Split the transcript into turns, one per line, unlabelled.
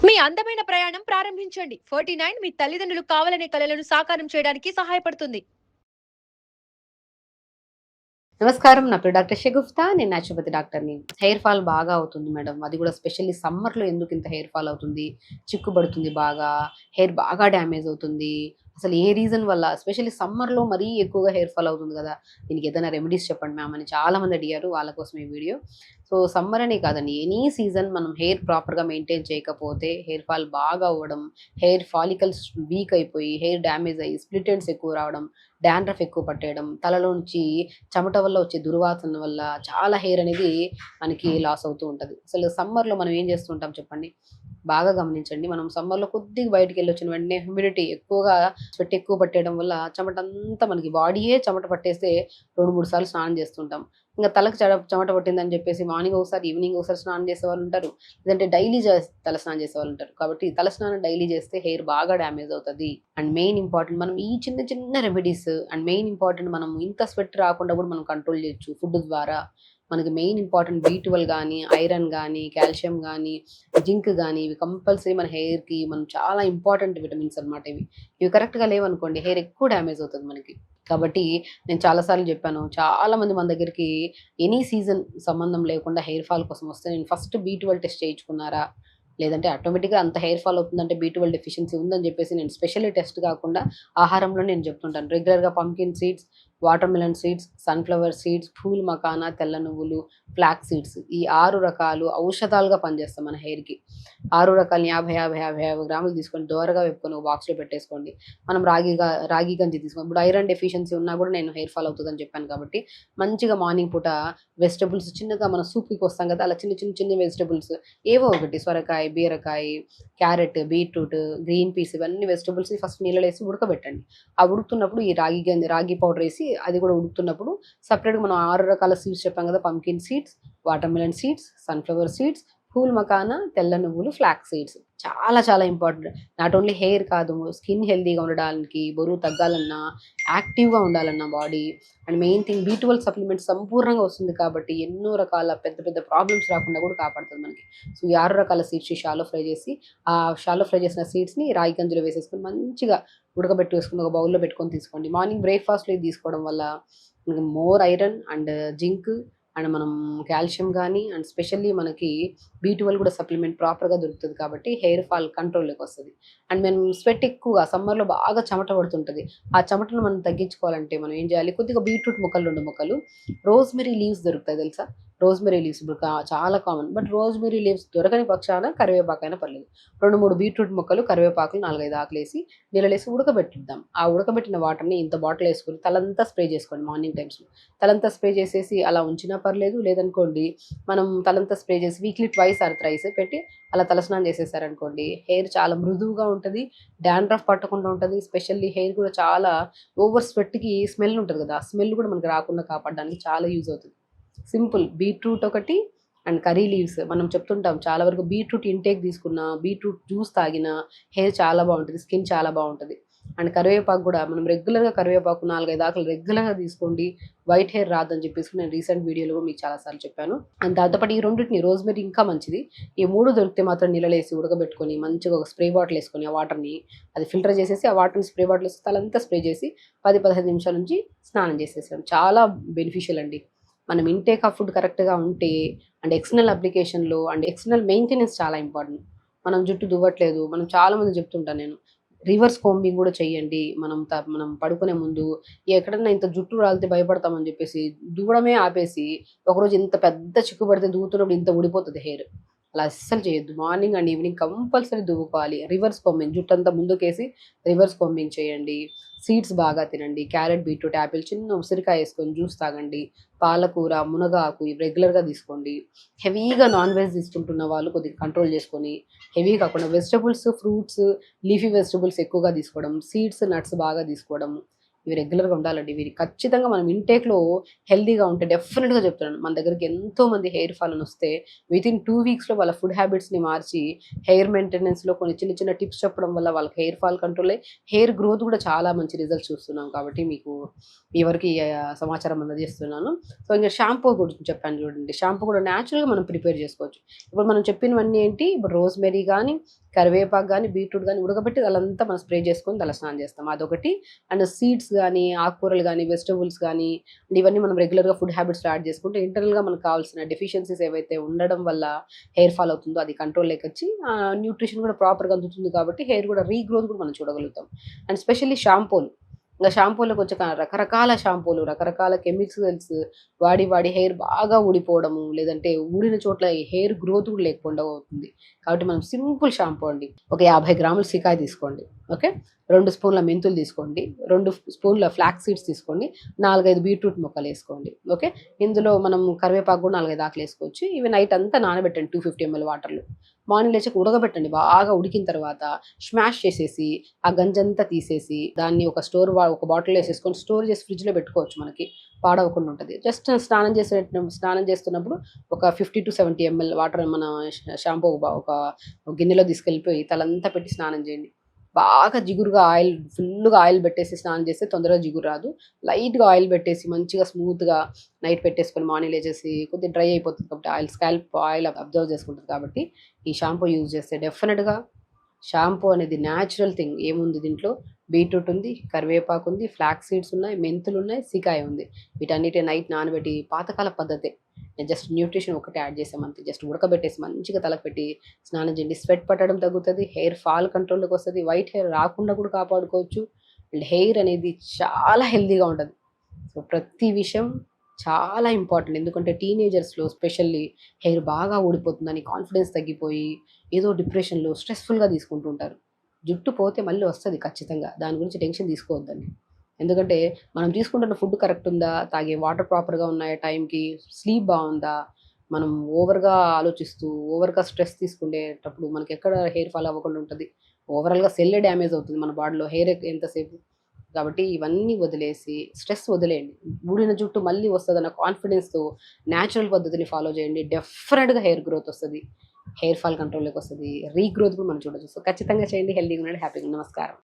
మీ అందమైన ప్రయాణం ప్రారంభించండి. 49 మీ తల్లిదండ్రులు కావాలనే కలలను సాకారం చేయడానికి సహాయపడుతుంది.
నమస్కారం. నా పేరు డాక్టర్ షగుఫ్తా. నేను న్యాచురోపతి డాక్టర్‌ని. హెయిర్ ఫాల్ బాగా అవుతుంది మేడం. అది కూడా స్పెషల్లీ సమ్మర్‌లో ఎందుకింత హెయిర్ ఫాల్ అవుతుంది? చిక్కుబడుతుంది బాగా. హెయిర్ బాగా డ్యామేజ్ అవుతుంది. అసలు ఏ రీజన్ వల్ల? ఎస్పెషల్లీ సమ్మర్‌లో మరీ ఎక్కువగా హెయిర్ ఫాల్ అవుతుంది గదా! దీనికి ఏదైనా రెమెడీస్ చెప్పండి మ్యామ్ అని చాలామంది అడిగారు. వాళ్ళ కోసం ఈ వీడియో. సో, సమ్మర్ అనే కాదండి. ఎనీ సీజన్ మనం హెయిర్ ప్రాపర్‌గా మెయింటైన్ చేయకపోతే హెయిర్ ఫాల్ బాగా అవ్వడం, హెయిర్ ఫాలికల్స్ వీక్ అయిపోయి, హెయిర్ డ్యామేజ్ అయ్యి, స్ప్లిట్ ఎండ్స్ ఎక్కువ రావడం, డాండ్రఫ్ ఎక్కువ పట్టేయడం, తలలోంచి చెమట వల్ల వచ్చే దుర్వాసన వల్ల చాలా హెయిర్ అనేది మనకి లాస్ అవుతూ ఉంటది. అసలు సమ్మర్‌లో మనం ఏం చేస్తూ ఉంటాం చెప్పండి? బాగా గమనించండి. మనం సమ్మర్‌లో కొద్దిగా బయటికెళ్ళొచ్చిన వెంటనే హ్యూమిడిటీ ఎక్కువగా స్వెట్ ఎక్కువ పట్టేయడం వల్ల చెమటంతా మనకి బాడీయే చెమట పట్టేస్తే 2, 3 సార్లు స్నానం చేస్తుంటాం. ఇంక తలకి చెమట పట్టిందని చెప్పేసి మార్నింగ్ ఒకసారి, ఈవినింగ్ ఒకసారి స్నానం చేసేవాళ్ళుంటారు. లేదంటే డైలీ తలస్నానం చేసేవాళ్ళుంటారు. కాబట్టి తలస్నానం డైలీ చేస్తే హెయిర్ బాగా డ్యామేజ్ అవుతది. అండ్ మెయిన్ ఇంపార్టెంట్ మనం ఈ చిన్న చిన్న రెమెడీస్ అండ్ మెయిన్ ఇంపార్టెంట్ మనం ఇంత స్వెట్ రాకుండా కూడా మనం కంట్రోల్ చేయొచ్చు ఫుడ్ ద్వారా. మనకి మెయిన్ ఇంపార్టెంట్ బి12 గానీ, ఐరన్ గానీ, కాల్షియం గానీ, జింక్ గానీ ఇవి కంపల్సరీ మన హెయిర్‌కి మనం చాలా ఇంపార్టెంట్ విటమిన్స్ అన్నమాట ఇవి. ఇవి కరెక్ట్‌గా లేవనుకోండి హెయిర్ ఎక్కువ డ్యామేజ్ అవుతది మనకి. కాబట్టి నేను చాలా సార్లు చెప్పాను. చాలామంది మన దగ్గరికి ఎనీ సీజన్ సంబంధం లేకుండా హెయిర్ ఫాల్ కోసం వస్తే నేను ఫస్ట్ బి12 టెస్ట్ చేయించుకున్నారా? లేదంటే ఆటోమేటిక్‌గా అంత హెయిర్ ఫాల్ అవుతుందంటే బి12 డెఫిషియన్సీ ఉందని చెప్పేసి నేను స్పెషల్లీ టెస్ట్ కాకుండా ఆహారంలో నేను చెప్తుంటాను. రెగ్యులర్‌గా pumpkin seeds, watermelon seeds, sunflower seeds, phool makhana, తెల్ల నువ్వులు, ఫ్లాక్స్ సీడ్స్ ఈ 6 రకాలు ఔషధాలుగా పనిచేస్తాయి మన హెయిర్‌కి. 6 రకాలని 50, 50, 50, 50 గ్రాములు తీసుకొని దోరగా వేపుకొని ఒక బాక్స్‌లో పెట్టేసుకోండి. మనం రాగి గంజి తీసుకోం. ఇప్పుడు ఐరన్ డెఫిషియన్సీ ఉన్నా కూడా నేను హెయిర్ ఫాల్ అవుతదని చెప్పాను కాబట్టి మంచిగా మార్నింగ్ పూట వెజిటబుల్స్ చిన్నగా మనం సూప్‌కి కోస్తాం కదా! అలా చిన్న వెజిటబుల్స్ ఏవో ఒకటి సొరకాయ, బీరకాయ, క్యారెట్, బీట్రూట్, గ్రీన్ పీస్ ఇవన్నీ వెజిటబుల్స్‌ని ఫస్ట్ నీళ్ళలో ఏసి ఉడకబెట్టండి. ఆ ఉడుకుతున్నప్పుడు ఈ రాగి పౌడర్ ఏసి అది కూడా ఉడుకుతున్నప్పుడు సెపరేట్‌గా మనం 6 రకాల సీడ్స్ చెప్పాం కదా! Pumpkin seeds, watermelon seeds, sunflower seeds, phool makhana, తెల్ల నువ్వులు, ఫ్లాక్స్ సీడ్స్. చాలా చాలా ఇంపార్టెంట్. నాట్ ఓన్లీ హెయిర్ కాదు స్కిన్ హెల్తీగా ఉండడానికి, బరువు తగ్గాలన్నా, యాక్టివ్‌గా ఉండాలన్నా బాడీ అండ్ మెయిన్ థింగ్ బి12 సప్లిమెంట్ సంపూర్ణంగా వస్తుంది కాబట్టి ఎన్నో రకాల పెద్ద పెద్ద ప్రాబ్లమ్స్ రాకుండా కూడా కాపాడుతుంది మనకి. సో, ఈ 6 రకాల సీడ్స్‌ని షాలో ఫ్రై చేసి, ఆ షాలో ఫ్రై చేసిన సీడ్స్‌ని రాగి గంజిలో వేసేసుకొని మంచిగా ఉడకబెట్టేసుకొని ఒక బౌల్‌లో పెట్టుకొని తీసుకోండి. మార్నింగ్ బ్రేక్‌ఫాస్ట్‌లో ఇది తీసుకోవడం వల్ల మనకి more iron and zinc and మనం కాల్షియం గానీ అండ్ స్పెషల్లీ మనకి బి12 కూడా సప్లిమెంట్ ప్రాపర్‌గా దొరుకుతది కాబట్టి హెయిర్ ఫాల్ కంట్రోల్‌లోకి వస్తది. అండ్ మనం స్వెట్ ఎక్కువగా సమ్మర్‌లో బాగా చెమట పడుతుంటది. ఆ చెమటను మనం తగ్గించుకోవాలంటే మనం ఏం చేయాలి? కొద్దిగా బీట్రూట్ ముక్కలు 2 ముక్కలు, రోజ్‌మెరీ లీవ్స్ దొరుకుతాయి తెలుసా? రోజ్‌మెరీ లీవ్స్ ఇప్పుడు చాలా కామన్. బట్ రోజ్‌మెరీ లీవ్స్ దొరకని పక్షాన కరివేపాకైనా పర్లేదు. 2, 3 బీట్రూట్ ముక్కలు, కరివేపాకులు 4, 5 ఆకులేసి నీళ్ళలేసి ఉడకబెట్టిద్దాం. ఆ ఉడకబెట్టిన వాటర్‌ని ఇంత బాటిల్‌లో ఏసుకొని తలంతా స్ప్రే చేసుకోండి మార్నింగ్ టైమ్స్‌లో. తలంతా స్ప్రే చేసేసి అలా ఉంచినా పర్లేదు. లేదనుకోండి మనం తలంతా స్ప్రే చేసి వీక్లీ ట్వైస్ ఆర్ థ్రైస్ పెట్టి అలా తలస్నానం చేసేసారనుకోండి హెయిర్ చాలా మృదువుగా ఉంటది. డాండ్రఫ్ పట్టకుండా ఉంటది. స్పెషల్లీ హెయిర్ కూడా చాలా ఓవర్ స్వెట్‌కి స్మెల్ ఉంటది కదా! ఆ స్మెల్ కూడా మనకి రాకుండా కాపాడడానికి చాలా యూజ్ అవుతది. సింపుల్ బీట్రూట్ ఒకటి అండ్ కర్రీ లీవ్స్ మనం చెప్తుంటాం చాలా వరకు బీట్రూట్ ఇంటేక్ తీసుకున్నా, బీట్రూట్ జ్యూస్ తాగినా హెయిర్ చాలా బావుంటది. స్కిన్ చాలా బావుంటది. అండ్ కరివేపాకు గూడా మనం రెగ్యులర్‌గా కరివేపాకు 4, 5 ఆకులు రెగ్యులర్‌గా తీసుకోండి. వైట్ హెయిర్ రాదని చెప్పేసి నేను రీసెంట్ వీడియోలో కూడా మీకు చాలా సార్లు చెప్పాను. అండ్ దాంతో పాటు ఈ రెండిటిని రోజ్‌మెరీ ఇంకా మంచిది. ఈ 3 దొరికితే మాత్రం నీళ్ళలో ఉడకబెట్టుకొని మంచిగా ఒక స్ప్రే బాటిల్ ఏసుకొని ఆ వాటర్‌ని అది ఫిల్టర్ చేసేసి ఆ వాటర్‌ని స్ప్రే బాటిల్ ఏసి తలంతా స్ప్రే చేసి 10, 15 నిమిషాల నుంచి స్నానం చేసేసాం. చాలా బెనిఫిషియల్ అండి. మనం ఇంటేక్ ఆఫ్ ఫుడ్ కరెక్ట్‌గా ఉంటే అండ్ ఎక్స్‌టర్నల్ అప్లికేషన్‌లో అండ్ ఎక్స్‌టర్నల్ మెయింటెనెన్స్ చాలా ఇంపార్టెంట్. మనం జుట్టు దువ్వట్లేదు. మనం చాలా మందికి చెప్తుంటాను నేను. రివర్స్ కోంబింగ్ గూడా చెయ్యండి. మనం పడుకునే ముందు ఎక్కడన్నా ఇంత జుట్టు రాలితే భయపడతామని జెప్పేసి దువ్వడమే ఆపేసి ఒకరోజు ఇంత పెద్ద చిక్కు పడితే దువ్వుతున్నప్పుడు ఇంత ఊడిపోతది హెయిర్. అలా అస్సలు చేయొద్దు. మార్నింగ్ అండ్ ఈవినింగ్ కంపల్సరీ దువ్వుకోవాలి. రివర్స్ కోంబింగ్ జుట్టంతా ముందుకేసి రివర్స్ కోంబింగ్ చేయండి. సీడ్స్ బాగా తినండి. క్యారెట్, బీట్రూట్, యాపిల్ చిన్న ఉసిరికాయ యేసుకొని జ్యూస్ తాగండి. పాలకూర, మునగాకు ఇవి రెగ్యులర్‌గా తీసుకోండి. హెవీగా నాన్ వెజ్ తీసుకుంటున్న వాళ్ళు కొద్దిగా కంట్రోల్ చేసుకొని, హెవీ కాకుండా వెజిటబుల్స్, ఫ్రూట్స్, లీఫీ వెజిటబుల్స్ ఎక్కువగా తీసుకోవడం, సీడ్స్, నట్స్ బాగా తీసుకోవడం. ఇవి రెగ్యులర్‌గా ఉండాలండి. ఇవి ఖచ్చితంగా మనం ఇంటేక్‌లో హెల్తీగా ఉంటే డెఫినిట్‌గా చెప్తున్నాను. మన దగ్గరికి ఎంతోమంది హెయిర్ ఫాల్ అని వస్తే వితిన్ 2 వీక్స్‌లో వాళ్ళ ఫుడ్ హ్యాబిట్స్‌ని మార్చి హెయిర్ మెయింటెనెన్స్‌లో కొన్ని చిన్న చిన్న టిప్స్ చెప్పడం వల్ల వాళ్ళకి హెయిర్ ఫాల్ కంట్రోల్ అయ్యి, హెయిర్ గ్రోత్ కూడా చాలా మంచి రిజల్ట్స్ చూస్తున్నాం కాబట్టి మీకు మీ వరకు ఈ సమాచారం అందజేస్తున్నాను. సో, ఇంక షాంపూ గురించి చెప్పాను చూడండి. షాంపూ కూడా నేచురల్‌గా మనం ప్రిపేర్ చేసుకోవచ్చు. ఇప్పుడు మనం చెప్పినవన్నీ ఏంటి ఇప్పుడు రోజ్‌మెరీ గానీ, కరివేపాకు గానీ, బీట్రూట్ గానీ ఉడకబెట్టి అదంతా మనం స్ప్రే చేసుకొని తల స్నానం చేస్తాం. అదొకటి. అండ్ సీడ్స్ గానీ, ఆకుకూరలు గానీ, వెజిటబుల్స్ గానీ ఇవన్నీ మనం రెగ్యులర్‌గా ఫుడ్ హ్యాబిట్స్‌లో యాడ్ చేసుకుంటే ఇంటర్నల్‌గా మనకు కావాల్సిన డెఫిషియన్సీస్ ఏవైతే ఉండడం వల్ల హెయిర్ ఫాల్ అవుతుందో అది కంట్రోల్‌లోకొచ్చి న్యూట్రిషన్ కూడా ప్రాపర్‌గా అందుతుంది కాబట్టి హెయిర్ కూడా రీగ్రోత్ కూడా మనం చూడగలుగుతాం. అండ్ స్పెషల్లీ షాంపూలు. ఇంక షాంపూలకు వచ్చే రకరకాల షాంపూలు, రకరకాల కెమికల్స్ వాడి వాడి హెయిర్ బాగా ఊడిపోవడము, లేదంటే ఊడిన చోట్ల ఈ హెయిర్ గ్రోత్ కూడా లేకుండా అవుతుంది. కాబట్టి మనం సింపుల్ షాంపూ అండి. ఒక 50 గ్రాముల సీకాయ తీసుకోండి. ఓకే. 2 స్పూన్ల మెంతులు తీసుకోండి. 2 స్పూన్ల ఫ్లాక్స్ సీడ్స్ తీసుకోండి. 4, 5 బీట్రూట్ ముక్కలేసుకోండి. ఓకే. ఇందులో మనం కరివేపాకు కూడా 4, 5 ఆకులేసుకోవచ్చు. ఇవి నైట్ అంతా నానబెట్టండి 250 ml వాటర్‌లో. మార్నింగ్ లేచాక ఉడకబెట్టండి. బాగా ఉడికిన తర్వాత స్మాష్ చేసేసి, ఆ గంజంతా తీసేసి, దాన్ని ఒక బాటిల్‌లో ఏసేసుకొని స్టోర్ చేసి ఫ్రిడ్జ్‌లో పెట్టుకోవచ్చు మనకి. పాడవకుండా ఉంటది. జస్ట్ స్నానం చేస్తున్నప్పుడు ఒక 50-70 ml వాటర్ మన షాంపూ ఒక గిన్నెలో తీసుకెళ్ళిపోయి తలంతా పెట్టి స్నానం చేయండి. బాగా జిగురుగా ఫుల్‌గా ఆయిల్ పెట్టేసి స్నానం చేస్తే తొందరగా జిగురు రాదు. లైట్‌గా ఆయిల్ పెట్టేసి మంచిగా స్మూత్‌గా నైట్ పెట్టేసుకొని మార్నింగ్ లేచేసి కొద్దిగా డ్రై అయిపోతుంది కాబట్టి స్కాల్ప్ ఆయిల్ అబ్జర్వ్ చేసుకుంటది కాబట్టి ఈ షాంపూ యూజ్ చేస్తే డెఫినిట్‌గా షాంపూ అనేది న్యాచురల్ థింగ్. ఏముంది దీంట్లో బీట్రూట్ ఉంది, కరివేపాకు ఉంది, ఫ్లాక్స్ సీడ్స్ ఉన్నాయి, మెంతులున్నాయి, సీకాయ ఉంది. వీటన్నిటిని నైట్ నానబెట్టి పాతకాల పద్ధతే. జస్ట్ న్యూట్రిషన్ ఒకటి యాడ్ చేసామంతే. జస్ట్ ఉడకబెట్టేసి మంచిగా తలకు పెట్టి స్నానం చేయండి. స్వెట్ పట్టడం తగ్గుతది. హెయిర్ ఫాల్ కంట్రోల్‌లోకి వస్తది. వైట్ హెయిర్ రాకుండా కూడా కాపాడుకోవచ్చు. అండ్ హెయిర్ అనేది చాలా హెల్తీగా ఉంటది. సో, ప్రతి విషయం చాలా ఇంపార్టెంట్. ఎందుకంటే టీనేజర్స్‌లో స్పెషల్లీ హెయిర్ బాగా ఊడిపోతుందని కాన్ఫిడెన్స్ తగ్గిపోయి ఏదో డిప్రెషన్‌లో స్ట్రెస్‌ఫుల్‌గా తీసుకుంటూ ఉంటారు. జుట్టు పోతే మళ్ళీ వస్తది ఖచ్చితంగా. దాని గురించి టెన్షన్ తీసుకోవద్దండి. ఎందుకంటే మనం తీసుకుంటున్న ఫుడ్ కరెక్ట్ ఉందా? తాగే వాటర్ ప్రాపర్‌గా ఉన్నాయా టైంకి? స్లీప్ బావుందా? మనం ఓవర్‌గా ఆలోచిస్తూ, ఓవర్‌గా స్ట్రెస్ తీసుకునేటప్పుడు మనకెక్కడ హెయిర్ ఫాల్ అవ్వకుండా ఉంటది. ఓవరాల్‌గా సెల్లే డ్యామేజ్ అవుతుంది మన బాడీలో హెయిర్ ఎంతసేపు. కాబట్టి ఇవన్నీ వదిలేసి స్ట్రెస్ వదిలేయండి. ఊడిన జుట్టు మళ్ళీ వస్తదన్న కాన్ఫిడెన్స్‌తో న్యాచురల్ పద్ధతిని ఫాలో చేయండి. డెఫినిట్‌గా హెయిర్ గ్రోత్ వస్తది. హెయిర్ ఫాల్ కంట్రోల్‌లోకి వస్తది. రీగ్రోత్ కూడా మనం చూడొచ్చు. సో, ఖచ్చితంగా చేయండి. హెల్తీగా ఉండండి. హ్యాపీగా ఉండండి. నమస్కారం.